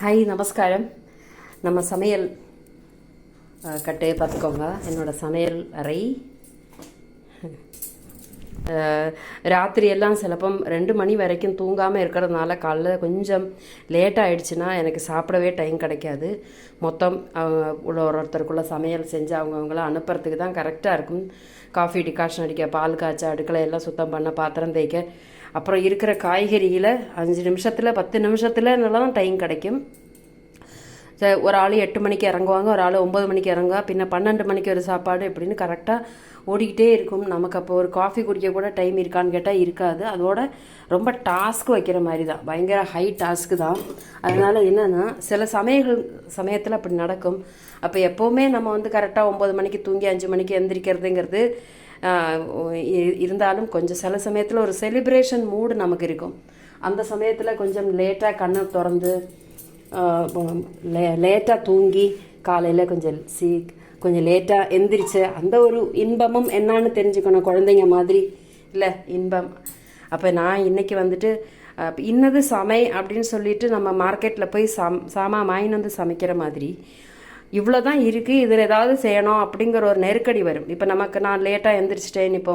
Hi நமஸ்காரம். நம்ம சமையல் கட்டையை பார்த்துக்கோங்க. என்னோடய சமையல் அறை ராத்திரியெல்லாம் சிலப்பம் 2 மணி வரைக்கும் தூங்காமல் இருக்கிறதுனால காலைல கொஞ்சம் லேட்டாக ஆகிடுச்சுன்னா எனக்கு சாப்பிடவே டைம் கிடைக்காது. மொத்தம் ஒருத்தருக்குள்ளே சமையல் செஞ்சு அவங்கவுங்கள அனுப்புறதுக்கு தான் கரெக்டாக இருக்கும். காஃபி டிகாஷன் அடிக்க, பால் காய்ச்ச, அடுக்களை எல்லாம் சுத்தம் பண்ண, பாத்திரம் தேய்க்க, அப்புறம் இருக்கிற காய்கறிகளை 5 நிமிஷத்தில் 10 நிமிஷத்துலலாம் டைம் கிடைக்கும். ஒரு ஆள் 8 மணிக்கு இறங்குவாங்க, ஒரு ஆள் 9 மணிக்கு இறங்குவா, பின்ன 12 மணிக்கு ஒரு சாப்பாடு இப்படின்னு கரெக்டாக ஓடிக்கிட்டே இருக்கும். நமக்கு அப்போ ஒரு காஃபி குடிக்க கூட டைம் இருக்கான்னு கேட்டால் இருக்காது. அதோட ரொம்ப டாஸ்க் வைக்கிற மாதிரி தான், பயங்கர ஹை டாஸ்க்கு தான். அதனால் என்னென்னா சில சமயத்தில் அப்படி நடக்கும். அப்போ எப்போவுமே நம்ம கரெக்டாக 9 மணிக்கு தூங்கி 5 மணிக்கு எந்திரிக்கிறதுங்கிறது இருந்தாலும் கொஞ்சம் சில சமயத்தில் ஒரு செலிப்ரேஷன் மூடு நமக்கு இருக்கும். அந்த சமயத்தில் கொஞ்சம் லேட்டாக கண்ணை திறந்து லேட்டாக தூங்கி காலையில் கொஞ்சம் லேட்டாக எந்திரிச்சு அந்த ஒரு இன்பமும் என்னான்னு தெரிஞ்சுக்கணும், குழந்தைங்க மாதிரி இல்லை இன்பம். அப்போ நான் இன்றைக்கி இன்னது சமை அப்படின்னு சொல்லிட்டு நம்ம மார்க்கெட்டில் போய் சாமான் வாங்கின்னு சமைக்கிற மாதிரி இவ்வளோ தான் இருக்குது, இதில் ஏதாவது செய்யணும் அப்படிங்கிற ஒரு நெருக்கடி வரும். இப்போ நான் லேட்டாக எந்திரிச்சிட்டேன், இப்போ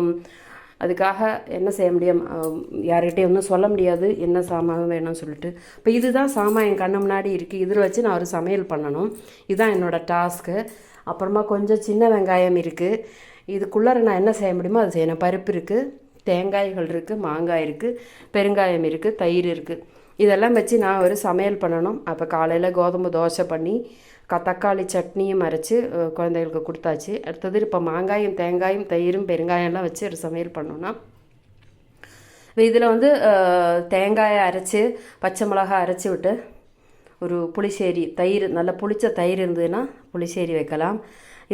அதுக்காக என்ன செய்ய முடியும், யார்கிட்டையும் ஒன்றும் சொல்ல முடியாது என்ன சாமான் வேணும்னு சொல்லிட்டு. இப்போ இதுதான் சாமான் என் கண்ணு முன்னாடி இருக்குது, இதில் வச்சு நான் ஒரு சமையல் பண்ணணும். இதுதான் என்னோடய டாஸ்க்கு. அப்புறமா கொஞ்சம் சின்ன வெங்காயம் இருக்குது, இதுக்குள்ளார நான் என்ன செய்ய முடியுமோ அதை செய்யணும். பருப்பு இருக்குது, தேங்காய்கள் இருக்குது, மாங்காய் இருக்குது, பெருங்காயம் இருக்குது, தயிர் இருக்குது. இதெல்லாம் வச்சு நான் ஒரு சமையல் பண்ணணும். அப்போ காலையில் கோதுமை தோசை பண்ணி தக்காளி சட்னியும் அரைச்சி குழந்தைகளுக்கு கொடுத்தாச்சு. அடுத்தது இப்போ மாங்காயும் தேங்காயும் தயிரும் பெருங்காயம்லாம் வச்சு ஒரு சமையல் பண்ணோன்னா இதில் தேங்காயை அரைச்சி பச்சை மிளகாய் அரைச்சி விட்டு ஒரு புளிச்சேரி தயிர், நல்லா புளிச்ச தயிர் இருந்ததுன்னா புளிச்சேரி வைக்கலாம்.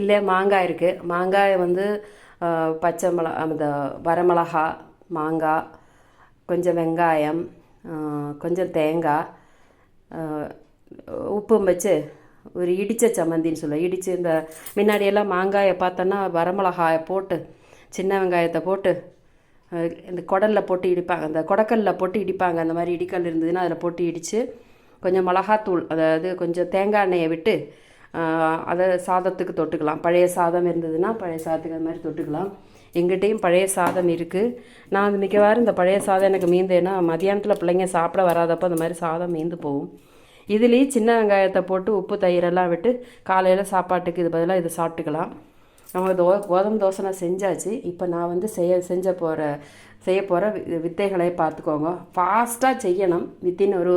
இல்லை மாங்காய் இருக்குது, மாங்காயை பச்சை அந்த வரமிளகா, மாங்காய், கொஞ்சம் வெங்காயம், கொஞ்சம் தேங்காய், உப்பும் வச்சு ஒரு இடித்த சம்மந்தின்னு சொல்லுவோம். இடித்து இந்த முன்னாடியெல்லாம் மாங்காயை பார்த்தோன்னா வரமிளகாயை போட்டு சின்ன வெங்காயத்தை போட்டு இந்த குடலில் போட்டு இடிப்பாங்க, அந்த கொடக்கல்லில் போட்டு இடிப்பாங்க. அந்த மாதிரி இடிக்கல் இருந்ததுன்னா அதில் போட்டு இடித்து கொஞ்சம் மிளகாத்தூள், அதாவது கொஞ்சம் தேங்காய் எண்ணெயை விட்டு அதை சாதத்துக்கு தொட்டுக்கலாம். பழைய சாதம் இருந்ததுன்னா பழைய சாதத்துக்கு அது மாதிரி தொட்டுக்கலாம். எங்கிட்டையும் பழைய சாதம் இருக்குது. நான் மிக்கவாறு இந்த பழைய சாதம் எனக்கு மீந்தேன்னா மதியானத்தில் பிள்ளைங்க சாப்பிட வராதப்போ அந்த மாதிரி சாதம் மீந்து போகும். இதுலேயும் சின்ன வெங்காயத்தை போட்டு உப்பு தயிரெல்லாம் விட்டு காலையில் சாப்பாட்டுக்கு இது பதிலாக இதை சாப்பிட்டுக்கலாம். நம்ம கோதுமை தோசை நான் செஞ்சாச்சு. இப்போ நான் செய்ய போகிற வித்தைகளை பார்த்துக்கோங்க. ஃபாஸ்ட்டாக செய்யணும். வித்தின் ஒரு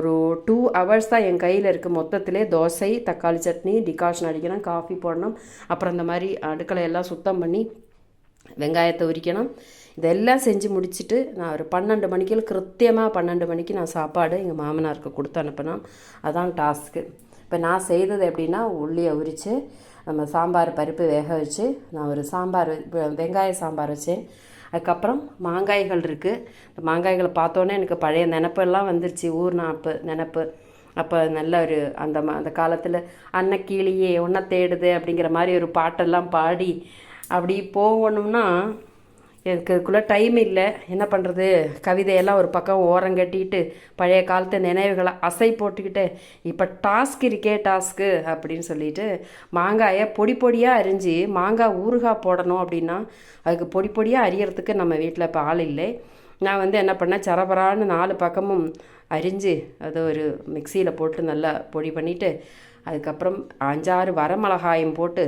2 hours தான் என் கையில் இருக்குது. மொத்தத்திலே தோசை, தக்காளி சட்னி, டிகாஷன் அடிக்கணும், காஃபி போடணும், அப்புறம் இந்த மாதிரி அடுக்களை எல்லாம் சுத்தம் பண்ணி வெங்காயத்தை உரிக்கணும். இதெல்லாம் செஞ்சு முடிச்சுட்டு நான் ஒரு 12 மணிக்கு கிருத்தியமாக 12 மணிக்கு நான் சாப்பாடு எங்கள் மாமனாருக்கு கொடுத்து அனுப்பினோம். அதான் டாஸ்க்கு. இப்போ நான் செய்தது எப்படின்னா, உள்ளியை உரித்து நம்ம சாம்பார் பருப்பு வேக வச்சு நான் ஒரு வெங்காய சாம்பார் வச்சேன். அதுக்கப்புறம் மாங்காய்கள் இருக்குது. இந்த மாங்காய்களை பார்த்தோன்னே எனக்கு பழைய நினப்பெல்லாம் வந்துருச்சு, ஊர் நினப்பு. அப்போ நல்ல ஒரு அந்த காலத்தில் அன்னக்கிளியே ஒன்றை தேடுது அப்படிங்கிற மாதிரி ஒரு பாட்டெல்லாம் பாடி அப்படி போகணும்னா எனக்கு அதுக்குள்ளே டைம் இல்லை. என்ன பண்ணுறது, கவிதையெல்லாம் ஒரு பக்கம் ஓரம் கட்டிட்டு பழைய காலத்து நினைவுகளை அசை போட்டுக்கிட்டு இப்போ டாஸ்க்கு அப்படின்னு சொல்லிட்டு மாங்காயை பொடியாக அரிஞ்சு மாங்காய் ஊறுகாய் போடணும் அப்படின்னா அதுக்கு பொடியாக அரியறதுக்கு நம்ம வீட்டில் இப்போ ஆள் இல்லை. நான் என்ன பண்ணேன், சரபரான்னு 4 பக்கமும் அரிஞ்சு அதை ஒரு மிக்சியில் போட்டு நல்லா பொடி பண்ணிவிட்டு அதுக்கப்புறம் 5-6 வரமிளகாயும் போட்டு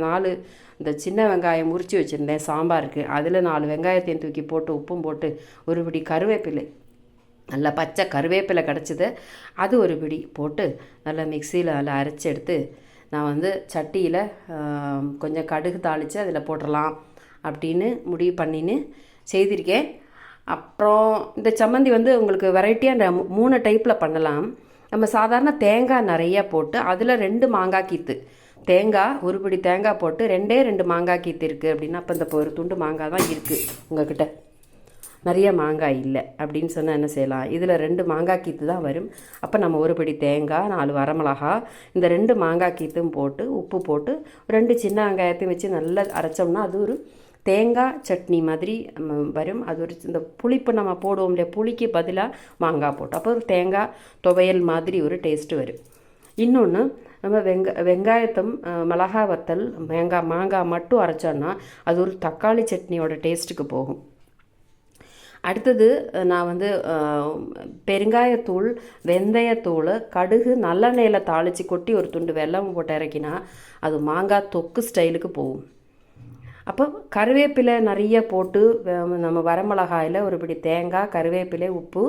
4 இந்த சின்ன வெங்காயம் உரித்து வச்சுருந்தேன் சாம்பாருக்கு. அதில் 4 வெங்காயத்தையும் தூக்கி போட்டு உப்பும் போட்டு ஒரு பிடி கருவேப்பிலை, நல்லா பச்சை கருவேப்பிலை கிடச்சிது, அது ஒரு பிடி போட்டு நல்லா மிக்சியில் நல்லா அரைச்சி எடுத்து நான் சட்டியில் கொஞ்சம் கடுகு தாளித்து அதில் போட்டுடலாம் அப்படின்னு முடிவு பண்ணின்னு செய்திருக்கேன். அப்புறம் இந்த சம்மந்தி உங்களுக்கு வெரைட்டியாக 3 டைப்பில் பண்ணலாம். நம்ம சாதாரண தேங்காய் நிறையா போட்டு அதில் 2 மாங்காய் கீத்து, தேங்காய் ஒரு பிடி தேங்காய் போட்டு 2 மாங்காய் கீத்து இருக்குது அப்படின்னா, அப்போ இந்த ஒரு துண்டு மாங்காய் தான் இருக்குது உங்கள்கிட்ட, நிறைய மாங்காய் இல்லை அப்படின்னு சொன்னால் என்ன செய்யலாம், இதில் 2 மாங்காய் கீத்து தான் வரும். அப்போ நம்ம ஒரு பிடி தேங்காய், 4 வரமிளகா, இந்த 2 மாங்காய் கீத்தும் போட்டு உப்பு போட்டு 2 சின்ன வெங்காயத்தையும் வச்சு நல்லா அரைச்சோம்னா அது ஒரு தேங்காய் சட்னி மாதிரி வரும். அது ஒரு இந்த புளிப்பு நம்ம போடுவோம் இல்லையா, புளிக்கு பதிலாக மாங்காய் போட்டு அப்போ ஒரு தேங்காய் துவையல் மாதிரி ஒரு டேஸ்ட்டு வரும். இன்னொன்று நம்ம வெங்காயத்தும் மிளகா வத்தல் மாங்காய் மட்டும் அரைச்சோன்னா அது ஒரு தக்காளி சட்னியோட டேஸ்ட்டுக்கு போகும். அடுத்தது நான் வந்து பெருங்காயத்தூள், வெந்தயத்தூள், கடுகு நல்லெண்ணெயில் தாளித்து கொட்டி ஒரு துண்டு வெல்லம் போட்டு இறக்கினா அது மாங்காய் தொக்கு ஸ்டைலுக்கு போகும். அப்போ கருவேப்பிலை நிறைய போட்டு நம்ம வரமிளகாயில் ஒரு பிடி தேங்காய், கருவேப்பிலை, உப்பு,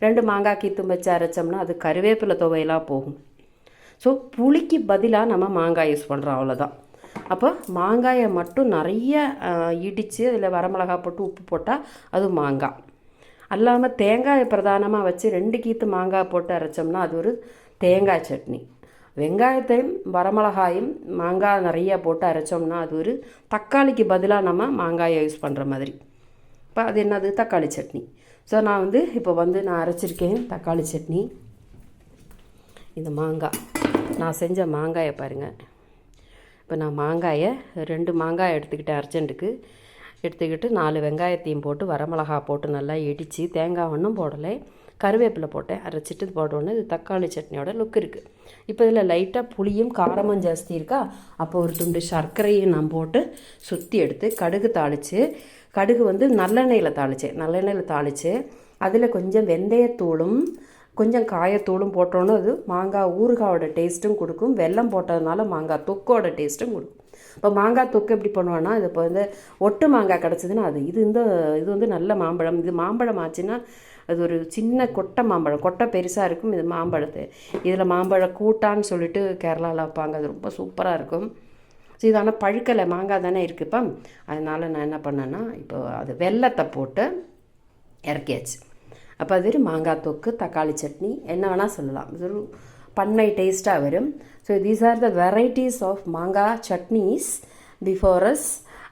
2 மாங்காய் கீத்தும் வச்சு அரைச்சோம்னா அது கருவேப்பிலை துவையலாக போகும். ஸோ புளிக்கு பதிலாக நம்ம மாங்காய் யூஸ் பண்ணுறோம், அவ்வளோதான். அப்போ மாங்காயை மட்டும் நிறைய இடித்து அதில் வரமிளகா போட்டு உப்பு போட்டால் அது மாங்காய். அல்லாமல் தேங்காயை பிரதானமாக வச்சு 2 கீத்து மாங்காய் போட்டு அரைச்சோம்னா அது ஒரு தேங்காய் சட்னி. வெங்காயத்தையும் வரமிளகாயும் மாங்காய் நிறையா போட்டு அரைச்சோம்னா அது ஒரு தக்காளிக்கு பதிலாக நம்ம மாங்காயை யூஸ் பண்ணுற மாதிரி. இப்போ அது என்னது, தக்காளி சட்னி. ஸோ நான் வந்து இப்போ வந்து நான் அரைச்சிருக்கேன் தக்காளி சட்னி. இந்த மாங்காய் நான் செஞ்ச மாங்காயை பாருங்கள். இப்போ நான் மாங்காயை 2 மாங்காய் எடுத்துக்கிட்டேன் அர்ஜென்ட்டுக்கு. எடுத்துக்கிட்டு 4 வெங்காயத்தையும் போட்டு வரமிளகா போட்டு நல்லா இடித்து, தேங்காய் ஒன்றும் போடலை, கருவேப்பிலை போட்டேன், அரைச்சிட்டு போட்டோன்னே இது தக்காளி சட்னியோட லுக் இருக்குது. இப்போ இதில் லைட்டாக புளியும் காரமும் ஜாஸ்தி இருக்கா, அப்போ ஒரு துண்டு சர்க்கரையும் நான் போட்டு சுற்றி எடுத்து கடுகு தாளித்து, கடுகு வந்து நல்லெண்ணெயில் தாளித்து அதில் கொஞ்சம் வெந்தயத்தூளும் கொஞ்சம் காயத்தூளும் போட்டோன்னு அது மாங்காய் ஊறுகாயோட டேஸ்ட்டும் கொடுக்கும். வெல்லம் போட்டதுனால மாங்காய் தொக்கோட டேஸ்ட்டும் கொடுக்கும். இப்போ மாங்காய் தொக்கு எப்படி பண்ணுவோன்னா, இது இப்போ வந்து ஒட்டு மாங்காய் கிடச்சிதுன்னா இது வந்து நல்ல மாம்பழம். இது மாம்பழம் ஆச்சுன்னா அது ஒரு சின்ன கொட்டை மாம்பழம், கொட்டை பெருசாக இருக்கும். இது மாம்பழத்தை இதில் மாம்பழம் கூட்டான்னு சொல்லிட்டு கேரளாவில் வைப்பாங்க, அது ரொம்ப சூப்பராக இருக்கும். ஸோ இது ஆனால் பழுக்கலை, மாங்காய் தானே இருக்குப்பா. அதனால் நான் என்ன பண்ணேன்னா இப்போ அது வெல்லத்தை போட்டு இறக்கியாச்சு. அப்போ அது மாங்காய் தொக்கு, தக்காளி சட்னி, என்ன வேணால் சொல்லலாம். இது ஒரு பண்ணை டேஸ்ட்டாக வரும். So these are the varieties of மாங்காய் சட்னிஸ் பிஃபோர் அஸ்.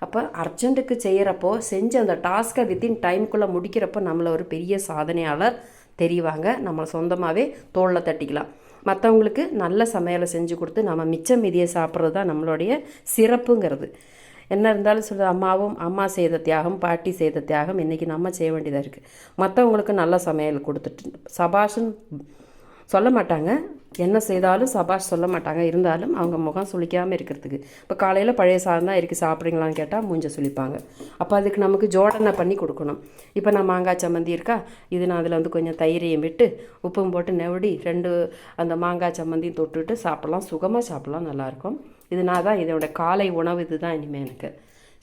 அப்போ அர்ஜென்ட்டுக்கு செய்கிறப்போ செஞ்சு அந்த டாஸ்க்கை வித்தின் டைமுக்குள்ளே முடிக்கிறப்போ நம்மளை ஒரு பெரிய சாதனையாளர் தெரிவாங்க. நம்மளை சொந்தமாகவே தோளில் தட்டிக்கலாம். மற்றவங்களுக்கு நல்ல சமையலை செஞ்சு கொடுத்து நம்ம மிச்சம் மீதியை சாப்பிட்றது தான் நம்மளுடைய சிறப்புங்கிறது. என்ன இருந்தாலும் அம்மா செய்த தியாகம், பாட்டி செய்த தியாகம் இன்றைக்கி நம்ம செய்ய வேண்டியதாக இருக்குது. மற்றவங்களுக்கு நல்ல சமையல் கொடுத்துட்டு சபாஷுன்னு சொல்ல மாட்டாங்க, என்ன செய்தாலும் சபாஷ் சொல்ல மாட்டாங்க. இருந்தாலும் அவங்க முகம் சுளிக்காமல் இருக்கிறதுக்கு இப்போ காலையில் பழைய சாதம் தான் இருக்குது சாப்பிட்றீங்களான்னு கேட்டால் மூஞ்ச சுளிப்பாங்க. அப்போ அதுக்கு நமக்கு ஜோடனை பண்ணி கொடுக்கணும். இப்போ நான் மாங்காய் சம்மந்தி இருக்கா, இது நான் அதில் வந்து கொஞ்சம் தயிரையும் விட்டு உப்பும் போட்டு நெவடி 2 அந்த மாங்காய் சம்மந்தியும் தொட்டுவிட்டு சாப்பிட்லாம், சுகமாக சாப்பிட்லாம், நல்லாயிருக்கும். இது நான் தான் இதோட காலை உணவு இது தான் இனிமேல் எனக்கு.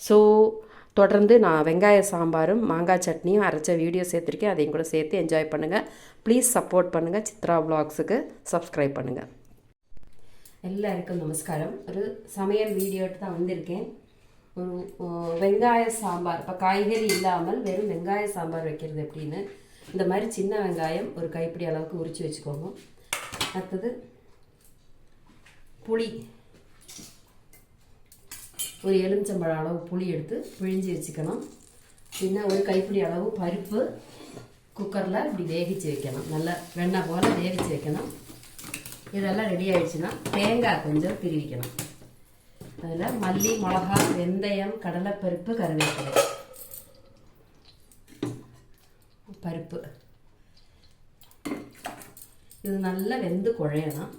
ஸோ தொடர்ந்து நான் வெங்காய சாம்பாரும் மாங்காய் சட்னியும் அரைச்ச வீடியோ சேர்த்துருக்கேன், அதையும் கூட சேர்த்து என்ஜாய் பண்ணுங்கள். ப்ளீஸ் சப்போர்ட் பண்ணுங்கள். சித்ரா வ்ளாக்ஸுக்கு சப்ஸ்கிரைப் பண்ணுங்கள். எல்லாருக்கும் நமஸ்காரம். ஒரு சமையல் வீடியோட்டு தான் வந்திருக்கேன். ஒரு வெங்காய சாம்பார், இப்போ காய்கறி இல்லாமல் வெறும் வெங்காய சாம்பார் வைக்கிறது எப்படின்னு. இந்த மாதிரி சின்ன வெங்காயம் ஒரு கைப்பிடி அளவுக்கு உரித்து வச்சுக்கோங்க. அடுத்தது புளி, ஒரு எலுமிச்சம்பழம் அளவு புளி எடுத்து பிழிஞ்சு வச்சுக்கணும். பின்ன ஒரு கைப்பிடி அளவு பருப்பு குக்கரில் இப்படி வேகிச்சு வைக்கணும், நல்லா வெண்ணெய் போல் வேகிச்சு வைக்கணும். இதெல்லாம் ரெடி ஆகிடுச்சுன்னா தேங்காய் கொஞ்சம் திருவிக்கணும். அதில் மல்லி, மிளகா, வெந்தயம், கடலைப்பருப்பு, கருவேப்பிலை, பருப்பு இது நல்லா வெந்து குழையணும்.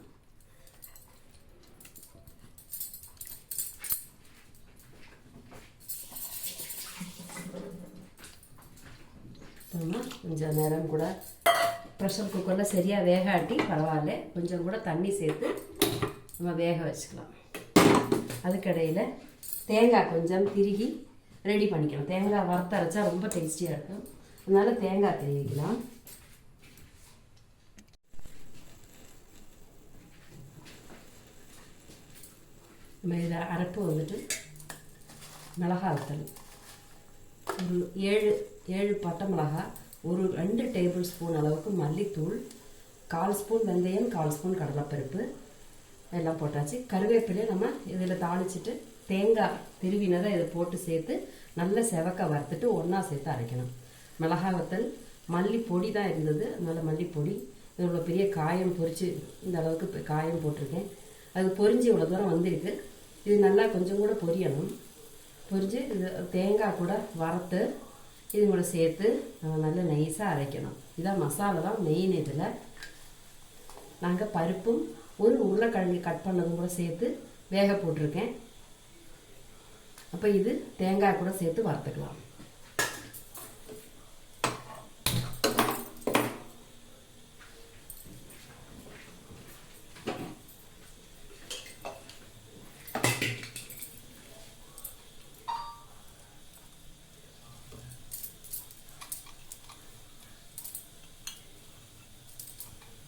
கொஞ்சம் நேரம் கூட ப்ரெஷர் குக்கரில் சரியாக வேகாட்டி பரவாயில்ல, கொஞ்சம் கூட தண்ணி சேர்த்து நம்ம வேக வச்சுக்கலாம். அதுக்கடையில் தேங்காய் கொஞ்சம் திருகி ரெடி பண்ணிக்கணும். தேங்காய் வறுத்தரைச்சா ரொம்ப டேஸ்டியாக இருக்கும், அதனால் தேங்காய் திருவிக்கலாம். நம்ம இதில் அரைப்பு வந்துட்டு மிளகாய் வத்தல், ஒரு 7 பட்டை மிளகாய், ஒரு 2 டேபிள் ஸ்பூன் அளவுக்கு மல்லித்தூள், 1/4 ஸ்பூன் வெந்தயம், 1/4 ஸ்பூன் கடலைப்பருப்பு எல்லாம் போட்டாச்சு. கருவேப்பிலையை நம்ம இதில் தாளிச்சிட்டு தேங்காய் திருவினதை இதை போட்டு சேர்த்து நல்ல செவக்க வறுத்துட்டு ஒன்றா சேர்த்து அரைக்கணும். மிளகாய் வத்தல், மல்லி பொடி தான் இருந்தது, அதனால் மல்லிப்பொடி, இவ்வளோ பெரிய காயம் பொரித்து இந்த அளவுக்கு காயம் போட்டிருக்கேன். அது பொரிஞ்சு இவ்வளோ தூரம் வந்திருக்கு. இது நல்லா கொஞ்சம் கூட பொரியணும். பொரிஞ்சு இது தேங்காய் கூட வறுத்து இது கூட சேர்த்து நம்ம நல்லா நைஸாக அரைக்கணும். இதான் மசாலா தான் மெயின். இதில் நாங்கள் பருப்பும் ஒரு உருளைக்கிழங்கு கட் பண்ணதும் கூட சேர்த்து வேக போட்டிருக்கேன். அப்போ இது தேங்காய் கூட சேர்த்து வறுத்துக்கலாம்.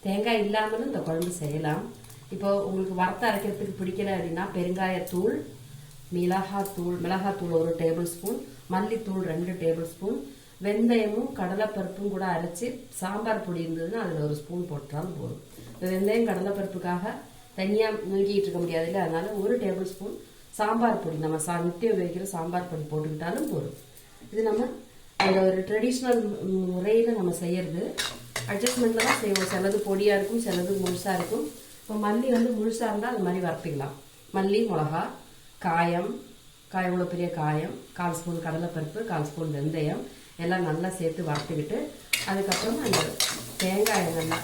தேங்காய் இல்லாமலும் இந்த குழம்பு செய்யலாம். இப்போ உங்களுக்கு வறுத்து அரைக்கிறதுக்கு பிடிக்கல அப்படின்னா பெருங்காயத்தூள், மிளகாத்தூள் 1 டேபிள் ஸ்பூன், மல்லித்தூள் 2 டேபிள் ஸ்பூன், வெந்தயமும் கடலைப்பருப்பும் கூட அரைச்சி சாம்பார் பொடி இருந்ததுன்னா அதில் 1 ஸ்பூன் போட்டாலும் போதும். இப்போ வெந்தயம் கடலைப்பருப்புக்காக தனியாக நுங்கிட்டு இருக்க முடியாது இல்லை, அதனால 1 டேபிள் ஸ்பூன் சாம்பார் பொடி நம்ம நித்தியம் உபயோகிக்கிற சாம்பார் பொடி போட்டுக்கிட்டாலும் போதும். இது நம்ம அந்த ஒரு ட்ரெடிஷ்னல் முறையில் நம்ம செய்யறது. அட்ஜஸ்ட்மெண்ட்டில் தான் செய்வோம். சிலது பொடியாக இருக்கும், சிலது முழுசாக இருக்கும். இப்போ மல்லி முழுசாக இருந்தால் அது மாதிரி வறுத்துக்கலாம். மல்லி, மிளகா, காயம் இவ்வளோ பெரிய காயம், 1/4 ஸ்பூன் கடலைப்பருப்பு, 1/4 ஸ்பூன் வெந்தயம் எல்லாம் நல்லா சேர்த்து வறுத்துக்கிட்டு அதுக்கப்புறம் அந்த தேங்காயை நல்லா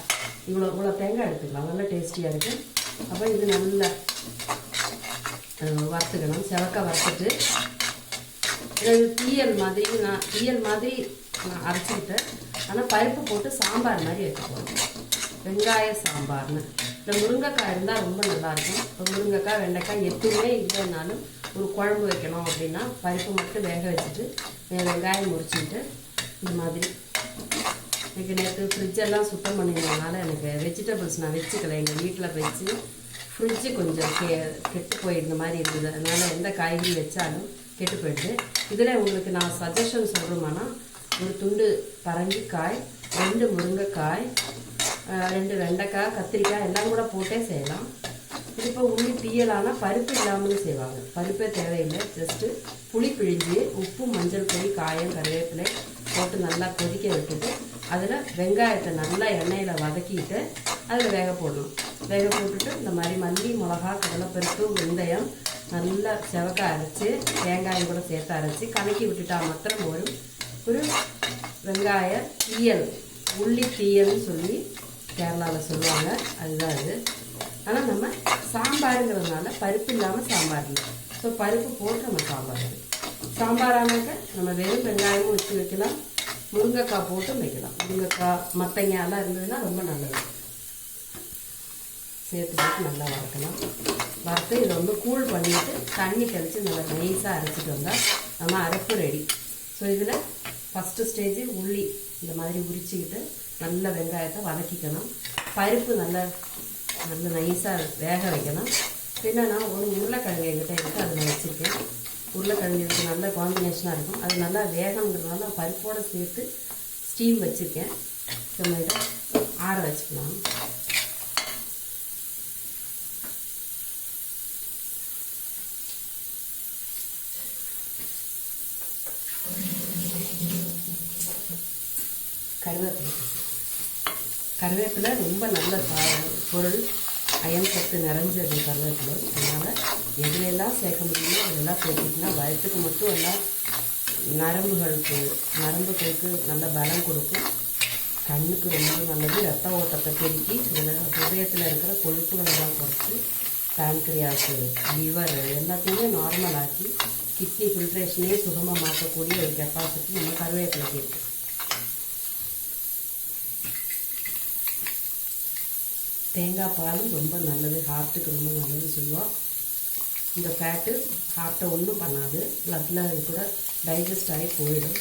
இவ்வளோ தேங்காய் எடுத்துக்கலாம். நல்லா டேஸ்டியாக இருக்குது. அப்போ இது நல்லா வறுத்துக்கணும். செவக்க வறுத்துட்டு தீயல் மாதிரி நான் அரைச்சிக்கிட்டேன். ஆனால் பருப்பு போட்டு சாம்பார் மாதிரி வைக்க போகிறோம். வெங்காய சாம்பார்னு. இந்த முருங்கைக்காய் இருந்தால் ரொம்ப நல்லாயிருக்கும். இப்போ முருங்கைக்காய், வெண்டைக்காய் எதுவுமே இல்லைன்னாலும் ஒரு குழம்பு வைக்கணும் அப்படின்னா பருப்பு மட்டும் வேக வச்சுட்டு வெங்காயம் முறிச்சிட்டு இந்த மாதிரி. எனக்கு நேற்று ஃப்ரிட்ஜெல்லாம் சுத்தம் பண்ணியிருந்ததுனால எனக்கு வெஜிடபிள்ஸ் நான் வச்சுக்கல. எங்கள் வீட்டில் வச்சு ஃப்ரிட்ஜு கொஞ்சம் கெட்டு போயிருந்த மாதிரி இருந்தது. அதனால் எந்த காய்கறி வச்சாலும் கெட்டு போயிடுது. இதில் உங்களுக்கு நான் சஜஷன் சொல்கிறோம்னா, ஒரு துண்டு பரங்கிக்காய், 2 முருங்கைக்காய், 2 வெண்டைக்காய், கத்திரிக்காய் எல்லாம் கூட போட்டே செய்யலாம். இது இப்போ உள்ளி தீயலானா பருப்பு இல்லாமலும் செய்வாங்க. பருப்பே தேவையில்லை. ஜஸ்ட்டு புளி பிழிஞ்சு உப்பு, மஞ்சள் பொடி, காயம், கருவேப்பிலை போட்டு நல்லா கொதிக்க விட்டுட்டு அதில் வெங்காயத்தை நல்லா எண்ணெயில் வதக்கிட்டு அதில் வேக போடணும். வேக போட்டுட்டு இந்த மாதிரி மல்லி, மிளகா, கடலைப்பருப்பு, வெந்தயம் நல்லா செவக்க அரைச்சி தேங்காயம் கூட சேர்த்து அரைச்சி கலக்கி விட்டுட்டா மாத்திரம் ஒரு வெங்காய தீயல், உள்ளி தீயல்னு சொல்லி கேரளாவில் சொல்லுவாங்க. அதுதான் இது. ஆனால் நம்ம சாம்பாருங்கிறதுனால பருப்பு இல்லாமல் சாம்பார் இல்லை. ஸோ பருப்பு போட்டு நம்ம சாம்பாரானாக்க நம்ம வெறும் வெங்காயமும் வச்சு வைக்கலாம், முருங்கைக்காய் போட்டும் வைக்கலாம். முருங்கைக்காய், மத்தங்காயெல்லாம் இருந்ததுன்னா ரொம்ப நல்லது. சேர்த்து போட்டு நல்லா வறுக்கலாம். வறுத்து இதை கூல் பண்ணிவிட்டு தண்ணி தெளித்து நல்லா நைஸாக அரைச்சிட்டு வந்தால் நம்ம அரைப்பு ரெடி. ஸோ இதில் ஃபஸ்ட்டு ஸ்டேஜ் உள்ளி இந்த மாதிரி உரிச்சிக்கிட்டு நல்ல வெங்காயத்தை வதக்கிக்கணும். பருப்பு நல்லா நைஸாக வேக வைக்கணும். பின்னா நான் ஒரு உருளைக்கிழங்கு எங்கிட்ட எடுத்து அதில் வச்சுருக்கேன். உருளைக்கிழங்கு இதுக்கு நல்ல காம்பினேஷனாக இருக்கும். அது நல்லா வேகங்கிறதுனால பருப்போடு சேர்த்து ஸ்டீம் வச்சுருக்கேன். நம்ம இதை ஆற வச்சுக்கலாம். கருவேப்பிலை ரொம்ப நல்ல பொருள், அயன் சத்து நிறைஞ்சது கருவேப்பிலை. அதனால் எதுலெல்லாம் சேர்க்க முடியுமோ அதெல்லாம் சேர்த்துக்கிட்டா வயிற்றுக்கு மட்டும் எல்லாம் நரம்புகளுக்கு நல்ல பலம் கொடுக்கும். கண்ணுக்கு ரொம்ப நல்லது. ரத்த ஓட்டத்தை பெருக்கி ஹிருதயத்தில் இருக்கிற கொழுப்புகளெல்லாம் குறைச்சி பேன்க்ரியாஸு, லிவர் எல்லாத்தையுமே நார்மல் ஆக்கி கிட்னி ஃபில்ட்ரேஷனே சுகமாக மாற்றக்கூடிய ஒரு கெப்பாசிட்டி நம்ம கருவேப்பிலைக்கு இருக்குது. தேங்காய் பாலும் ரொம்ப நல்லது, ஹார்ட்டுக்கு ரொம்ப நல்லது சொல்லுவோம். இந்த ஃபேட்டு ஹார்ட்டை ஒன்றும் பண்ணாது, பிளட்டில் கூட டைஜஸ்ட் ஆகி போயிடும்.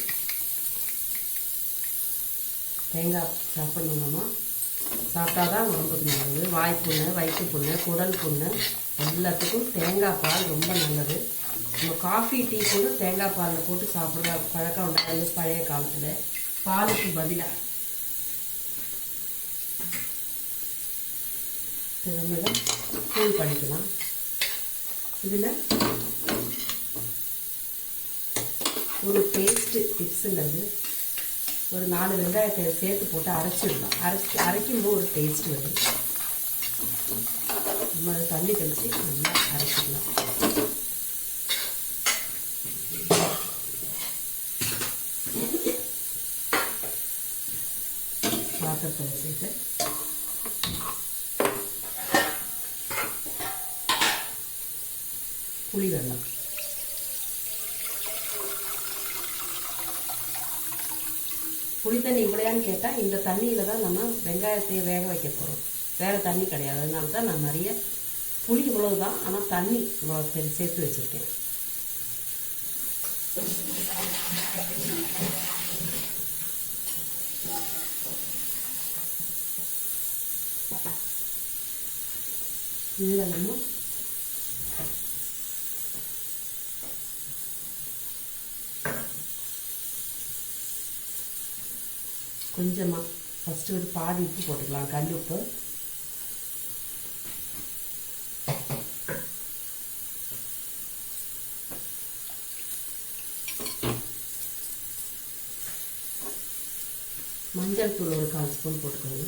தேங்காய் சாப்பிட்ணுமா சாப்பிட்டா தான் உடம்புக்கு நல்லது. வாய்ப்புண்ணு, வயிற்று புண்ணு, குடல் புண்ணு எல்லாத்துக்கும் தேங்காய் பால் ரொம்ப நல்லது. நம்ம காஃபி, டீ கூட தேங்காய் பாலில் போட்டு சாப்பிட்ற பழக்கம் உண்டாது பழைய காலத்தில். பாலுக்கு பதிலாக நம்ம கூல் பண்ணிக்கலாம். இதில் ஒரு டேஸ்ட்டு டிப்ஸுங்கிறது, ஒரு 4 வெங்காயத்தை சேர்த்து போட்டு அரைச்சிடலாம். அரைக்கும்போது ஒரு டேஸ்ட் வரும். நம்ம அதை தண்ணி தெளித்து நல்லா அரைச்சிடலாம். புளி வெல்லம். புளி தண்ணி இவ்வளையான்னு கேட்டால் இந்த தண்ணியில் தான் நம்ம வெங்காயத்தை வேக வைக்க போகிறோம். வேறு தண்ணி கிடையாது. அதனால தான் நான் நிறைய புளி இவ்வளவு தான், ஆனால் தண்ணி இவ்வளோ சேர்த்து வச்சுருக்கேன். இதில் நம்ம கொஞ்சமாக ஃபஸ்ட்டு ஒரு பாதி உப்பு போட்டுக்கலாம், கல் உப்பு. மஞ்சள் தூள் ஒரு 1/4 ஸ்பூன் போட்டுக்கோங்க.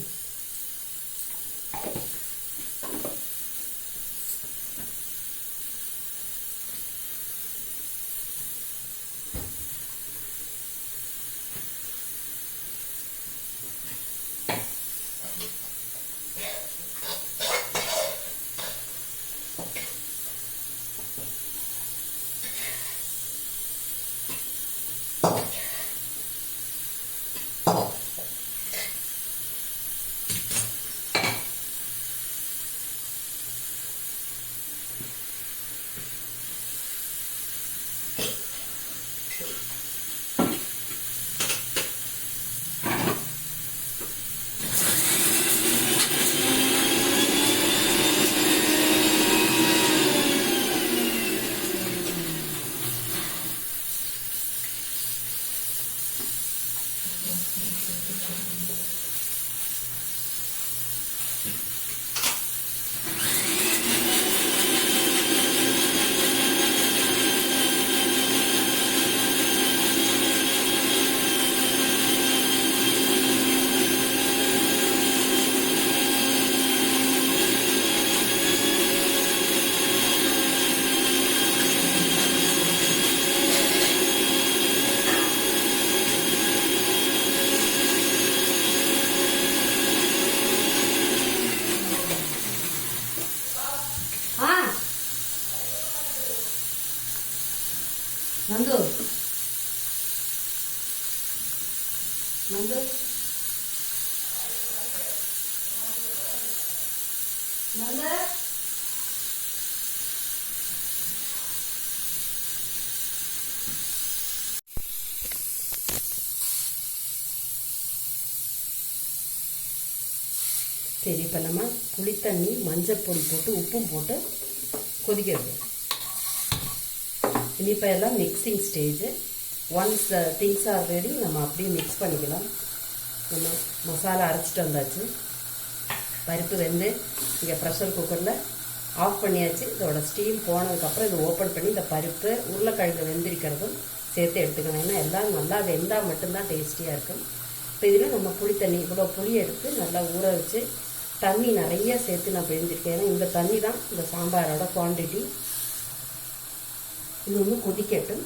நந்து நந்து நந்து சரி, இப்போ நம்ம புளித்தண்ணி, மஞ்சள் பொடி போட்டு உப்பும் போட்டு கொதிக்க வைக்கணும். இனிப்போ எல்லாம் mixing stage. Once things are ready, நம்ம அப்படியே மிக்ஸ் பண்ணிக்கலாம். நம்ம மசாலா அரைச்சிட்டு வந்தாச்சு. பருப்பு வெந்து இங்கே ப்ரெஷர் குக்கரில் ஆஃப் பண்ணியாச்சு. இதோட ஸ்டீம் போனதுக்கப்புறம் இதை ஓப்பன் பண்ணி இந்த பருப்பு உருளைக்கிழங்கு வெந்திருக்கிறதும் சேர்த்து எடுத்துக்கலாம். ஏன்னா எல்லாம் நல்லா வெந்தால் மட்டும்தான் டேஸ்டியாக இருக்கும். இப்போ இதில் நம்ம புளி தண்ணி, இவ்வளோ புளி எடுத்து நல்லா ஊற வச்சு தண்ணி நிறைய சேர்த்து நான் வெந்திருக்கேன். ஏன்னா இந்த தண்ணி தான் இந்த சாம்பாரோட குவான்டிட்டி. இது வந்து கொதிக்கட்டும்.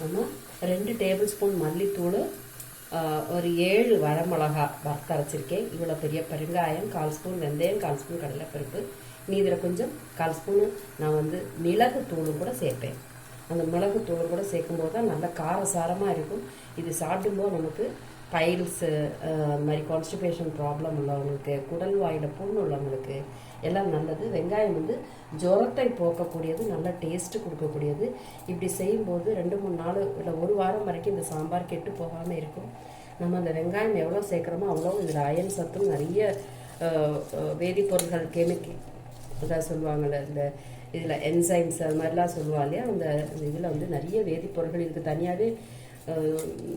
நம்ம 2 டேபிள் ஸ்பூன் மல்லித்தூள், ஒரு 7 வரமிளகா வறுத்து அரைச்சிருக்கேன். இவ்வளோ பெரிய பெருங்காயம், 1/4 ஸ்பூன் வெந்தயம், 1/4 ஸ்பூன் கடலைப்பருப்பு. நீ இதில் கொஞ்சம் 1/4 ஸ்பூனு நான் வந்து மிளகு தூளும் கூட சேர்ப்பேன். அந்த மிளகு தூள் கூட சேர்க்கும்போது தான் நல்லா காரசாரமாக இருக்கும். இது சாப்பிடும்போது நமக்கு பைல்ஸு, அந்த மாதிரி கான்ஸ்டிபேஷன் ப்ராப்ளம் உள்ளவங்களுக்கு, குடல் வாயில் புண்ணு உள்ளவங்களுக்கு எல்லாம் நல்லது. வெங்காயம் வந்து ஜுரத்தை போக்கக்கூடியது, நல்ல டேஸ்ட்டு கொடுக்கக்கூடியது. இப்படி செய்யும்போது 2-3 நாள் இல்லை 1 வாரம் வரைக்கும் இந்த சாம்பார் கெட்டு போகாமல் இருக்கும். நம்ம அந்த வெங்காயம் எவ்வளோ சேர்க்குறோமோ அவ்வளோ இதில் அயன் சத்தும், நிறைய வேதிப்பொருட்கள், அதான் சொல்லுவாங்கள்ல இந்த இதில் என்சைம்ஸ் அது மாதிரிலாம் சொல்லுவாங்க இல்லையா, அந்த இதில் வந்து நிறைய வேதிப்பொருட்கள் இதுக்கு தனியாகவே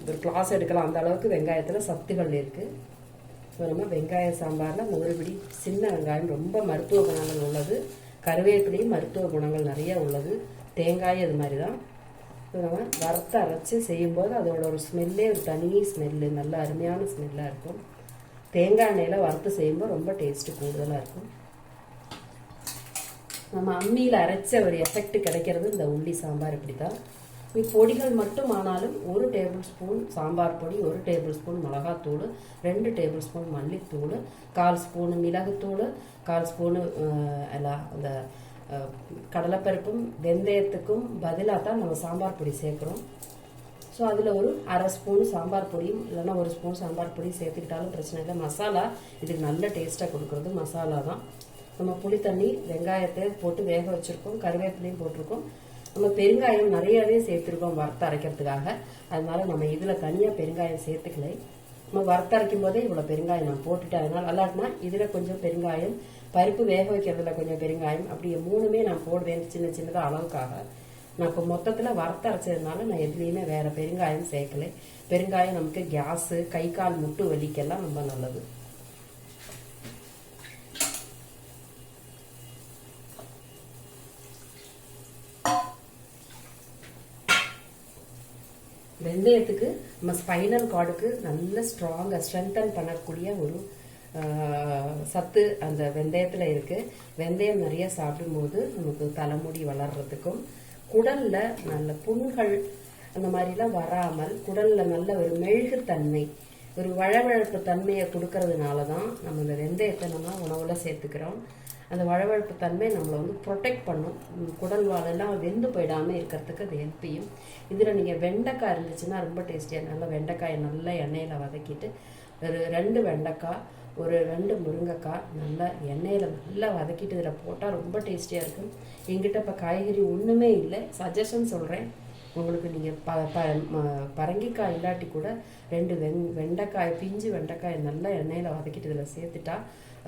ஒரு கிளாஸ் எடுக்கலாம். அந்த அளவுக்கு வெங்காயத்தில் சத்துகள் இருக்குது. ஸோ நம்ம வெங்காய சாம்பாரில் முதல்படி சின்ன வெங்காயம் ரொம்ப மருத்துவ குணங்கள் உள்ளது, கருவேப்பிலையும் மருத்துவ குணங்கள் நிறைய உள்ளது, தேங்காய் அது மாதிரி தான். ஸோ நம்ம வறுத்து அரைச்சி செய்யும்போது அதோட ஒரு ஸ்மெல்லே ஒரு தனி ஸ்மெல்லு, நல்ல அருமையான ஸ்மெல்லாக இருக்கும். தேங்காய் எண்ணெயில் வறுத்து செய்யும்போது ரொம்ப டேஸ்ட்டு கூடுதலாக இருக்கும். நம்ம அம்மியில் அரைச்ச ஒரு எஃபெக்ட் கிடைக்கிறது இந்த உள்ளி சாம்பார். இப்படி தான் பொடிகள் மட்டும் ஆனாலும் 1 டேபிள் ஸ்பூன் சாம்பார் பொடி, 1 டேபிள் ஸ்பூன் மிளகாத்தூள், 2 டேபிள் ஸ்பூன் மல்லித்தூள், 1/4 ஸ்பூனு மிளகுத்தூள், 1/4 ஸ்பூனு எல்லாம் அந்த கடலைப்பருப்பும் வெந்தயத்துக்கும் பதிலாக தான் நம்ம சாம்பார் பொடி சேர்க்குறோம். ஸோ அதில் ஒரு 1/2 ஸ்பூன் சாம்பார் பொடியும் இல்லைன்னா 1 ஸ்பூன் சாம்பார் பொடி சேர்த்துக்கிட்டாலும் பிரச்சனை இல்லை. மசாலா இதுக்கு நல்ல டேஸ்ட்டாக கொடுக்குறது மசாலா தான். நம்ம புளி தண்ணி வெங்காயத்தை போட்டு வேக வச்சுருக்கோம், கருவேப்பிலையும் போட்டிருக்கோம். நம்ம பெருங்காயம் நிறையவே சேர்த்துருக்கோம் வறுத்து அரைக்கிறதுக்காக. அதனால நம்ம இதில் தனியாக பெருங்காயம் சேர்த்துக்கலை. நம்ம வறுத்து அரைக்கும் போதே இவ்வளோ பெருங்காயம் நான் போட்டுட்டேன். அதனால் அல்லாட்டினா இதில் கொஞ்சம் பெருங்காயம், பருப்பு வேக வைக்கிறதுல கொஞ்சம் பெருங்காயம், அப்படியே 3மே நான் போடுவேன் சின்ன சின்னதாக அளவுக்காக. நான் இப்போ மொத்தத்தில் வறுத்து அரைச்சதுனால நான் எதுலேயுமே வேறு பெருங்காயம் சேர்க்கலை. பெருங்காயம் நமக்கு கேஸு, கை கால் முட்டு வலிக்கெல்லாம் ரொம்ப நல்லது. வெந்தயத்துக்கு நம்ம ஸ்பைனல் கார்டுக்கு நல்ல ஸ்ட்ரென்தன் பண்ணக்கூடிய ஒரு சத்து அந்த வெந்தயத்தில் இருக்குது. வெந்தயம் நிறைய சாப்பிடும்போது நமக்கு தலைமுடி வளர்கிறதுக்கும், குடலில் நல்ல புண்கள் அந்த மாதிரிலாம் வராமல் குடலில் நல்ல ஒரு மெழுகுத்தன்மை, ஒரு வழவழப்பு தன்மையை கொடுக்கறதுனால தான் நம்ம இந்த வெந்தயத்தை நம்ம உணவில் சேர்த்துக்கிறோம். அந்த வழவழப்பு தன்மை நம்மளை வந்து ப்ரொடெக்ட் பண்ணும், குடல் வாழெல்லாம் வெந்து போயிடாமல் இருக்கிறதுக்கு அது ஹெல்ப் செய்யும். இதில் நீங்கள் வெண்டைக்காய் இருந்துச்சுன்னா ரொம்ப டேஸ்டியாக, நல்லா வெண்டைக்காயை நல்லா எண்ணெயில் வதக்கிட்டு ஒரு 2 வெண்டைக்காய், ஒரு 2 முருங்கைக்காய் நல்லா எண்ணெயில் நல்லா வதக்கிட்டு இதில் போட்டால் ரொம்ப டேஸ்டியாக இருக்கும். எங்கிட்ட இப்போ காய்கறி ஒன்றுமே இல்லை, சஜஷன் சொல்கிறேன் உங்களுக்கு. நீங்கள் பரங்கிக்காய் இல்லாட்டி கூட 2 வெண்டைக்காய், பிஞ்சு வெண்டைக்காய் நல்லா எண்ணெயில் வதக்கிட்டு இதில் சேர்த்துட்டா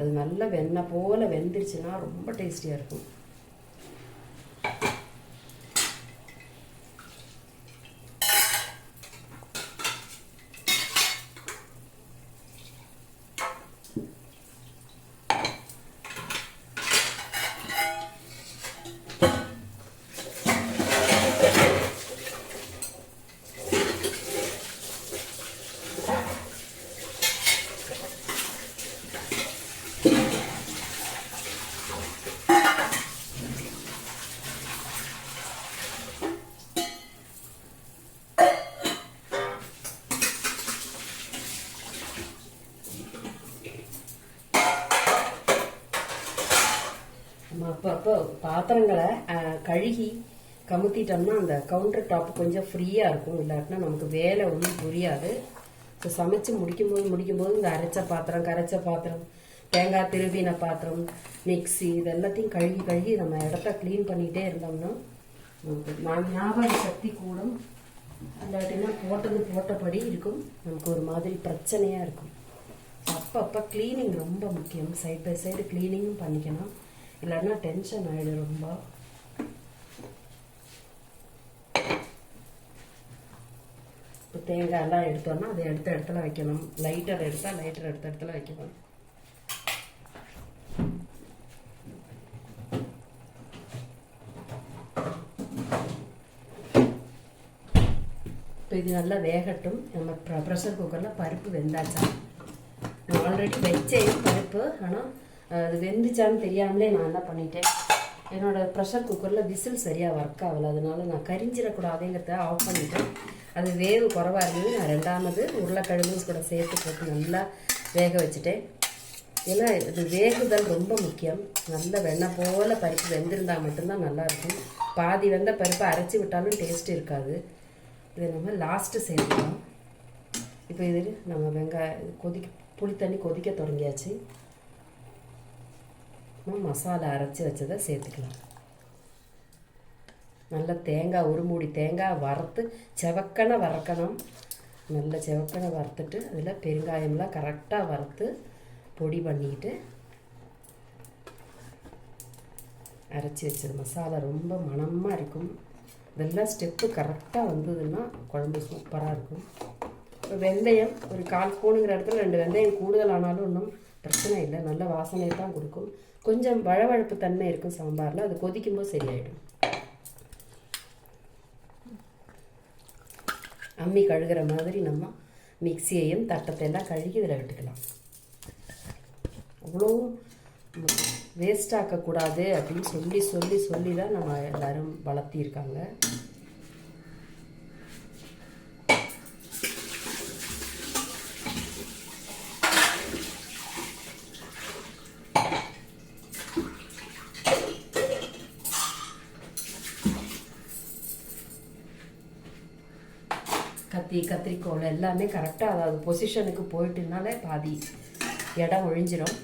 அது நல்லா வெண்ணெய் போல் வெந்துருச்சுன்னா ரொம்ப டேஸ்டியாக இருக்கும். அப்போ பாத்திரங்களை கழுகி கமுத்திட்டோம்னா அந்த கவுண்டர் டாப் கொஞ்சம் ஃப்ரீயாக இருக்கும். இல்லாட்டினா நமக்கு வேலை ஒன்றும் புரியாது. ஸோ சமைச்சு முடிக்கும்போது இந்த அரைச்ச பாத்திரம், கரைச்ச பாத்திரம், தேங்காய் திருவின பாத்திரம், மிக்சி இது எல்லாத்தையும் கழுகி நம்ம இடத்த க்ளீன் பண்ணிகிட்டே இருந்தோம்னா நமக்கு ஞாபக சக்தி கூடும். இல்லாட்டினா போட்டபடி இருக்கும், நமக்கு ஒரு மாதிரி பிரச்சனையாக இருக்கும். அப்போ க்ளீனிங் ரொம்ப முக்கியம். சைட் பை சைடு க்ளீனிங்கும் பண்ணிக்கணும், இல்லைன்னா டென்ஷன் ஆகிடும் ரொம்ப. இப்போ தேங்காயெல்லாம் எடுத்தோன்னா அதை எடுத்த இடத்துல வைக்கணும். லைட்டர் எடுத்தால் லைட்டர் எடுத்த இடத்துல வைக்கணும். இப்போ இது நல்லா வேகட்டும். நம்ம ப்ரெஷர் குக்கரில் பருப்பு வெந்தாச்சா, நான் ஆல்ரெடி வச்சேன் பருப்பு, ஆனால் அது வெந்துச்சான்னு தெரியாமலே நான் என்ன பண்ணிட்டேன், என்னோடய ப்ரெஷர் குக்கரில் விசில் சரியாக ஒர்க் ஆகலை. அதனால நான் கரிஞ்சிடக்கூடாதுங்கிறத ஆஃப் பண்ணிட்டேன். அது வேவு குறவாக இருந்தது. நான் 2வது உருளைக்கிழங்கு கூட சேர்த்து போட்டு நல்லா வேக வச்சுட்டேன். ஏன்னா இது வேகுதல் ரொம்ப முக்கியம். நல்ல வெண்ணெய் போல் பருப்பு வெந்திருந்தால் மட்டும்தான் நல்லாயிருக்கும். பாதி வெந்த பருப்பை அரைச்சி விட்டாலும் டேஸ்ட் இருக்காது. இதை நம்ம லாஸ்ட்டு சேர்த்துக்கலாம். இப்போ இது நம்ம புளி தண்ணி கொதிக்க தொடங்கியாச்சு. மசாலா அரைச்சி வச்சதை சேர்த்துக்கலாம். நல்ல தேங்காய், 1 மூடி தேங்காய் வறுத்து செவக்கனை வறுக்கணும். நல்ல செவக்கனை வறுத்துட்டு அதில் பெருங்காயம்லாம் கரெக்டாக வறுத்து பொடி பண்ணிக்கிட்டு அரைச்சி வச்சது மசாலா ரொம்ப மணமாக இருக்கும். இதெல்லாம் ஸ்டெப்பு கரெக்டாக வந்ததுன்னா குழம்பு சூப்பராக இருக்கும். இப்போ வெந்தயம் ஒரு 1/4 ஸ்பூனுங்கிற இடத்துல 2 வெந்தயம் கூடுதல் ஆனாலும் ஒன்றும் பிரச்சனை இல்லை, நல்ல வாசனையை தான் கொடுக்கும். கொஞ்சம் வழவழப்பு தன்மை இருக்கும் சாம்பாரில், அது கொதிக்கும்போது சரியாயிடும். அம்மி கழுகிற மாதிரி நம்ம மிக்சியையும் தட்டத்தையெல்லாம் கழுகி இதில் விட்டுக்கலாம். அவ்வளோ வேஸ்ட் ஆக்கக்கூடாது அப்படின்னு சொல்லி சொல்லி சொல்லி தான் நம்ம எல்லோரும் வளர்த்திருக்காங்க. கத்திரிக்கோள் எல்லாமே கரெக்டாக அதாவது பொசிஷனுக்கு போயிட்டுனாலே பாதி இடம் ஒழிஞ்சிடும்.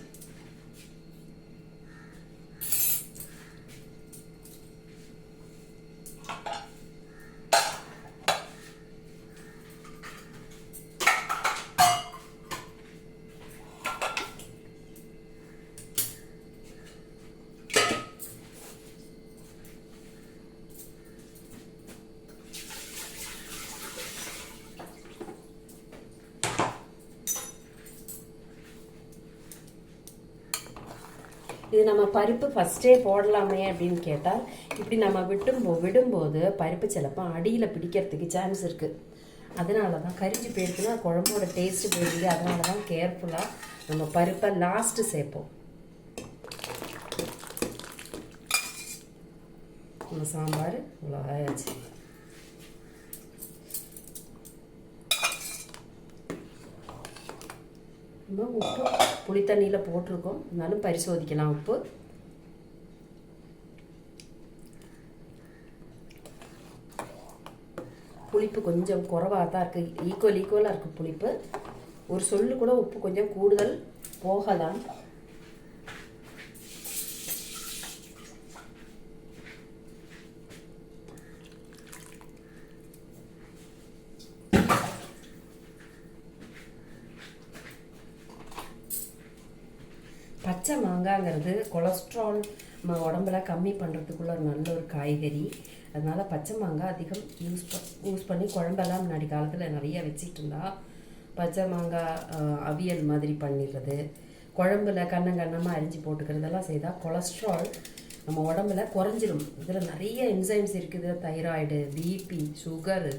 இது நம்ம பருப்பு ஃபஸ்ட்டே போடலாமே அப்படின்னு கேட்டால், இப்படி நம்ம விடும்போது பருப்பு சிலப்போ அடியில் பிடிக்கிறதுக்கு சான்ஸ் இருக்குது. அதனால தான் கரிஞ்சு போயிடுச்சுன்னா குழம்போட டேஸ்ட்டு போயிடுது. அதனால தான் கேர்ஃபுல்லாக நம்ம பருப்பை லாஸ்ட்டு சேர்ப்போம். நம்ம சாம்பார் இவ்வளோ ஆயாச்சு. நம்ம உப்பு புளித்தண்ணியில் போட்டிருக்கோம், இருந்தாலும் பரிசோதிக்கலாம். உப்பு புளிப்பு கொஞ்சம் குறைவாக தான் இருக்குது, ஈக்குவலாக இருக்குது புளிப்பு. ஒரு சொல்லு கூட உப்பு கொஞ்சம் கூடுதல் போகலாம். பச்சை மாங்காய்ங்கிறது கொலஸ்ட்ரால் நம்ம உடம்புல கம்மி பண்ணுறதுக்குள்ள ஒரு நல்ல ஒரு காய்கறி. அதனால் பச்சை மாங்காய் அதிகம் யூஸ் பண்ணி குழம்பெல்லாம் முன்னாடி காலத்தில் நிறைய வச்சுக்கிட்டு இருந்தா. பச்சை மாங்காய் அவியல் மாதிரி பண்ணிடுறது, குழம்புல கண்ணமாக அரிஞ்சு போட்டுக்கிறதெல்லாம் செய்தால் கொலஸ்ட்ரால் நம்ம உடம்புல குறைஞ்சிரும். இதில் நிறைய என்சைம்ஸ் இருக்குது. தைராய்டு, பிபி, சுகரு,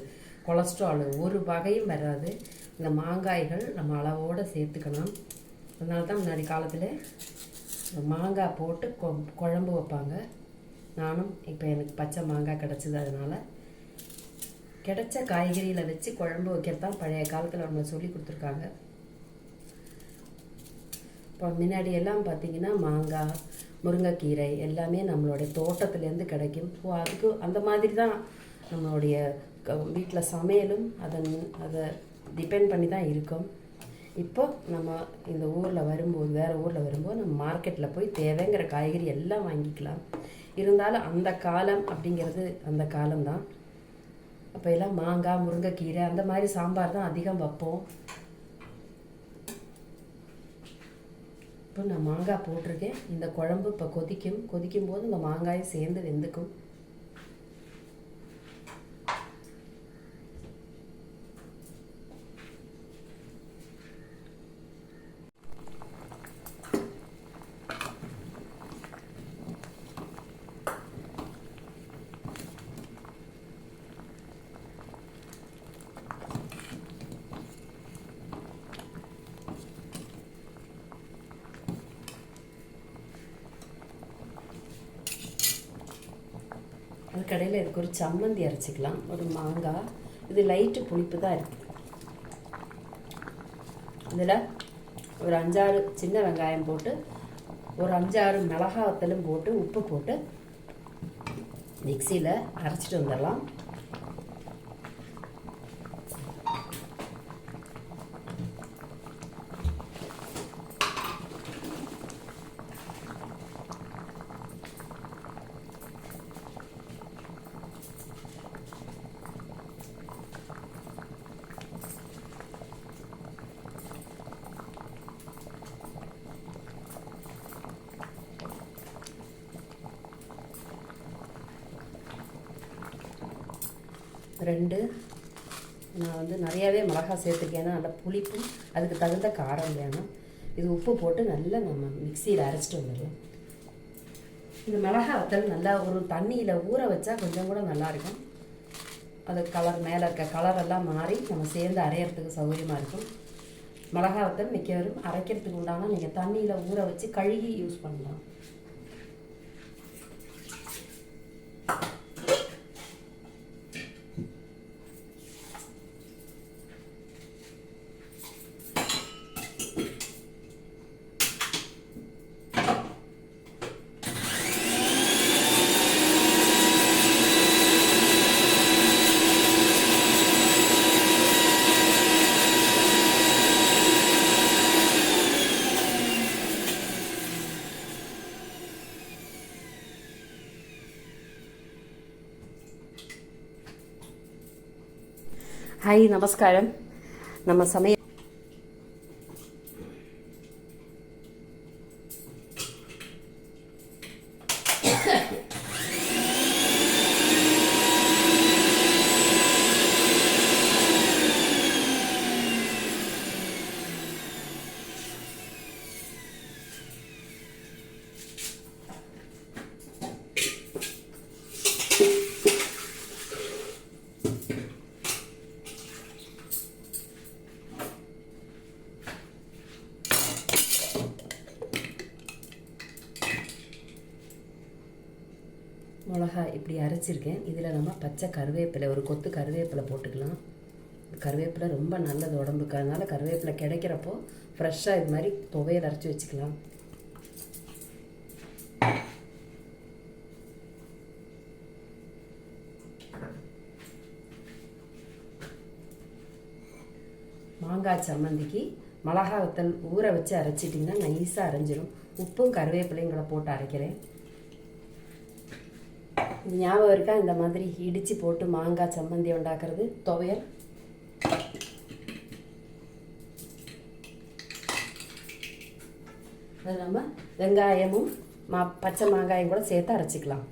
கொலஸ்ட்ரால் ஒரு வகையும் வராது. இந்த மாங்காய்கள் நம்ம அளவோடு சேர்த்துக்கணும். அதனால தான் முன்னாடி காலத்தில் மாங்காய் போட்டு குழம்பு வைப்பாங்க. நானும் இப்போ எனக்கு பச்சை மாங்காய் கிடச்சிது, அதனால் கிடைச்ச காய்கறியில் வச்சு குழம்பு வைக்கிறதான் பழைய காலத்தில் நம்ம சொல்லி கொடுத்துருக்காங்க. இப்போ முன்னாடி எல்லாம் பார்த்திங்கன்னா மாங்காய், முருங்கைக்கீரை எல்லாமே நம்மளுடைய தோட்டத்துலேருந்து கிடைக்கும். ஸோ அதுக்கு அந்த மாதிரி தான் நம்மளுடைய வீட்டில் சமையலும் அதை டிபெண்ட் பண்ணி தான் இருக்கும். இப்போ நம்ம இந்த ஊரில் வரும்போது, வேறு ஊரில் வரும்போது நம்ம மார்க்கெட்டில் போய் தேவைங்கிற காய்கறி எல்லாம் வாங்கிக்கலாம். இருந்தாலும் அந்த காலம் அப்படிங்கிறது அந்த காலம்தான். அப்போ எல்லாம் மாங்காய், முருங்கைக்கீரை அந்த மாதிரி சாம்பார் தான் அதிகம் வைப்போம். இப்போ நான் மாங்காய் போட்டிருக்கேன். இந்த குழம்பு இப்போ கொதிக்கும் போது இந்த மாங்காயும் சேர்ந்து வெந்துக்கும். அது கடையில் இதுக்கு ஒரு சம்மந்தி அரைச்சிக்கலாம். ஒரு மாங்காய், இது லைட்டு புளிப்பு தான் இருக்குது. இதில் ஒரு 5-6 சின்ன வெங்காயம் போட்டு, ஒரு 5-6 மிளகாத்தலும் போட்டு, உப்பு போட்டு மிக்சியில் அரைச்சிட்டு வந்துடலாம். 2 நான் வந்து நிறையாவே மிளகா சேர்த்துருக்கேன், நல்லா புளிப்பும் அதுக்கு தகுந்த காரம் வேணும். இது உப்பு போட்டு நல்லா நம்ம மிக்சியில் அரைச்சிட்டு வந்துடலாம். இந்த மிளகா வத்தல் நல்லா ஒரு தண்ணியில் ஊற வச்சா கொஞ்சம் கூட நல்லாயிருக்கும். அது கலர் மேலே இருக்க கலரெல்லாம் மாறி நம்ம சேர்ந்து அரைகிறதுக்கு சௌகரியமாக இருக்கும். மிளகா வத்தல் மிக்கவரும் அரைக்கிறதுக்கு உண்டான நீங்கள் தண்ணியில் ஊற வச்சு கழுகி யூஸ் பண்ணலாம். ഹായ് നമസ്കാരം. நம்ம சமையல் மிளகா இப்படி அரைச்சிருக்கேன். இதில் நம்ம பச்சை கருவேப்பிலை, ஒரு கொத்து கருவேப்பிலை போட்டுக்கலாம். கருவேப்பிலை ரொம்ப நல்லது உடம்புக்கு, அதனால் கருவேப்பிலை கிடைக்கிறப்போ ஃப்ரெஷ்ஷாக இது மாதிரி துவையல் அரைச்சி வச்சுக்கலாம். மாங்காய் சம்மந்திக்கு மிளகா வத்தல் ஊற வச்சு அரைச்சிட்டிங்கன்னா நைஸாக அரைஞ்சிடும். உப்பும் கருவேப்பிலைங்களை போட்டு அரைக்கிறேன். இது ஞாபகம் இருக்கா? இந்த மாதிரி இடித்து போட்டு மாங்காய் சம்மந்தி உண்டாக்குறது துவையல். அது நம்ம வெங்காயமும் பச்சை மாங்காயம் கூட சேர்த்து அரைச்சிக்கலாம்.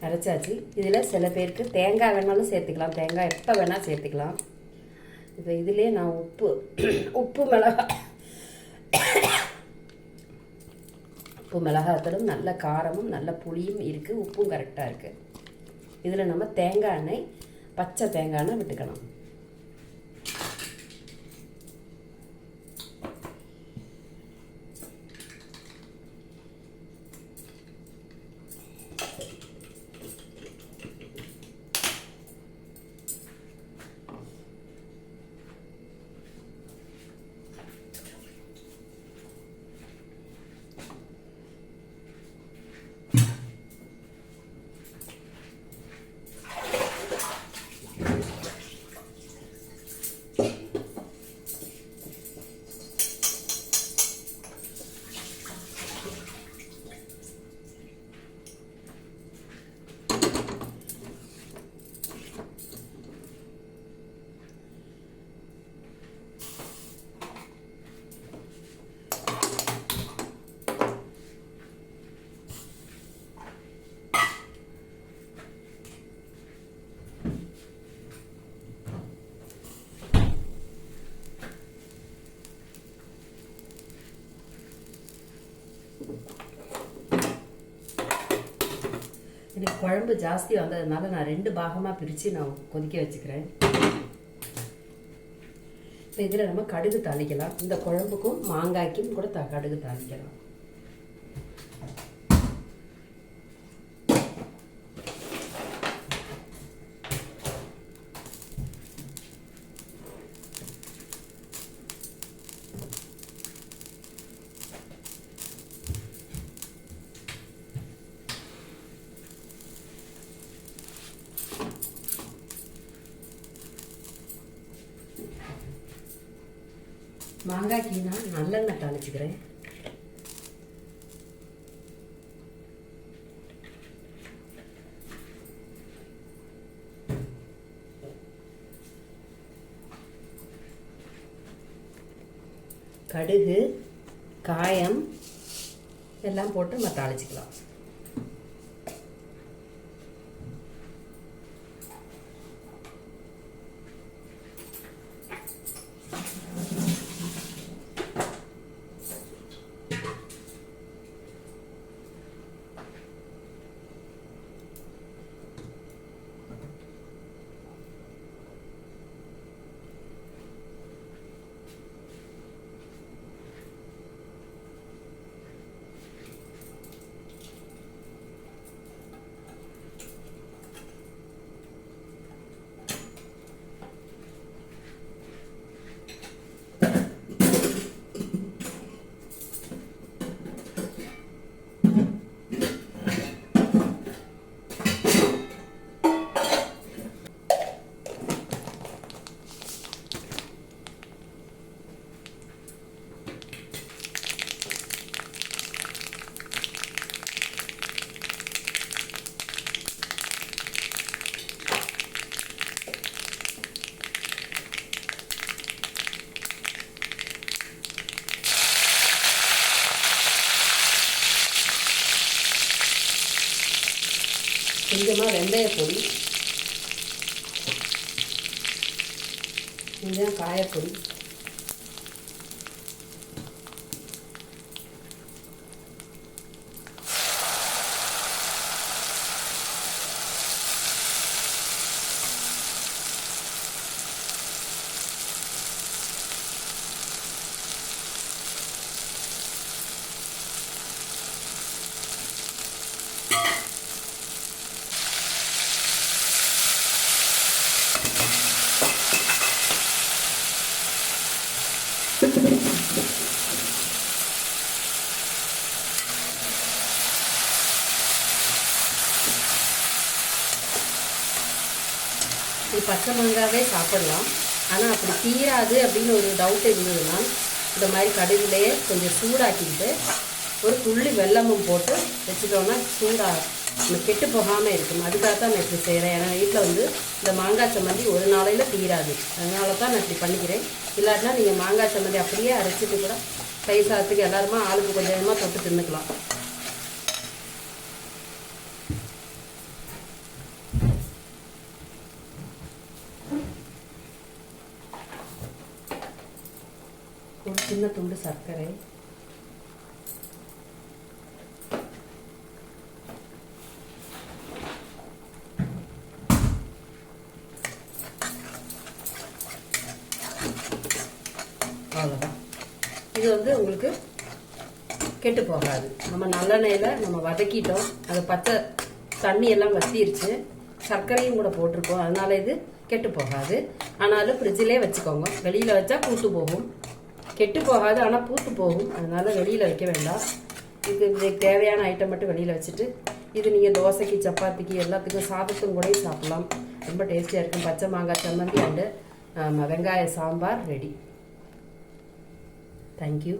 அரைச்சாச்சு. இதில் சில பேருக்கு தேங்காய் வேணாலும் சேர்த்துக்கலாம், தேங்காய் எப்போ வேணால் சேர்த்துக்கலாம். இப்போ இதிலே நான் உப்பு மிளகாத்தலும் நல்ல காரமும் நல்ல புளியும் இருக்குது, உப்பும் கரெக்டாக இருக்குது. இதில் நம்ம தேங்காய் எண்ணெய், பச்சை தேங்காய் எண்ணெய் விட்டுக்கணும். எனக்கு குழம்பு ஜாஸ்தி வந்ததுனால நான் 2 பாகமாக பிரித்து நான் கொதிக்க வச்சுக்கிறேன். இப்போ இதில் நம்ம கடுகு தாளிக்கலாம். இந்த குழம்புக்கும் மாங்காய்க்கும் கூட கடுகு தாளிக்கலாம். மாங்காய்க்கு நான் நல்லெண்ணெய் தாளிச்சுக்கிறேன். கடுகு, காயம் எல்லாம் போட்டு நம்ம தாளிச்சுக்கலாம். கொஞ்சமாக வெந்தயப்பொடி, கொஞ்சம் காயப்பொடி, பச்சை மாங்காவே சாப்பிடலாம். ஆனால் அப்படி தீராது அப்படின்னு ஒரு டவுட் இருந்ததுன்னா இந்த மாதிரி கடுகுலையே கொஞ்சம் சூடாக்கிட்டு ஒரு துள்ளி வெல்லமும் போட்டு வச்சுட்டோன்னா சூடாக கெட்டு போகாமல் இருக்கும். அதுக்காக தான் நான் இப்படி செய்கிறேன். ஏன்னா வீட்டில் வந்து இந்த மாங்காய் சம்மந்தி ஒரு நாளையில் தீராது. அதனால தான் நான் இப்படி பண்ணிக்கிறேன். இல்லாட்டினா நீங்கள் மாங்காய் சம்மந்தி அப்படியே அரைச்சிட்டு கூட தயிர் சாதத்துக்கு எல்லாருமா ஆளுக்கு கொஞ்சம் கொஞ்சமாக தொட்டு தின்னுக்கலாம். ஒரு சின்ன துண்டு சர்க்கரை, அவ்வளோதான். இது வந்து உங்களுக்கு கெட்டு போகாது. நம்ம நல்லெண்ணெயில் நம்ம வதக்கிட்டோம், அது பச்சை தண்ணி எல்லாம் வத்திருச்சு, சர்க்கரையும் கூட போட்டிருக்கோம், அதனால இது கெட்டு போகாது. ஆனாலும் ஃப்ரிட்ஜிலே வச்சுக்கோங்க. வெளியில் வச்சா பூத்து போகும். கெட்டு போகாது, ஆனால் பூத்து போகும். அதனால வெளியில் வைக்க வேண்டாம். இதுக்கு தேவையான ஐட்டம் மட்டும் வெளியில் வச்சுட்டு இது நீங்கள் தோசைக்கு, சப்பாத்திக்கு, எல்லாத்துக்கும் சாதத்துக்கும் கூட சாப்பிடலாம். ரொம்ப டேஸ்டியாக இருக்கும். பச்சை மாங்காய் சம்மந்தி அண்டு வெங்காய சாம்பார் ரெடி. தேங்க்யூ.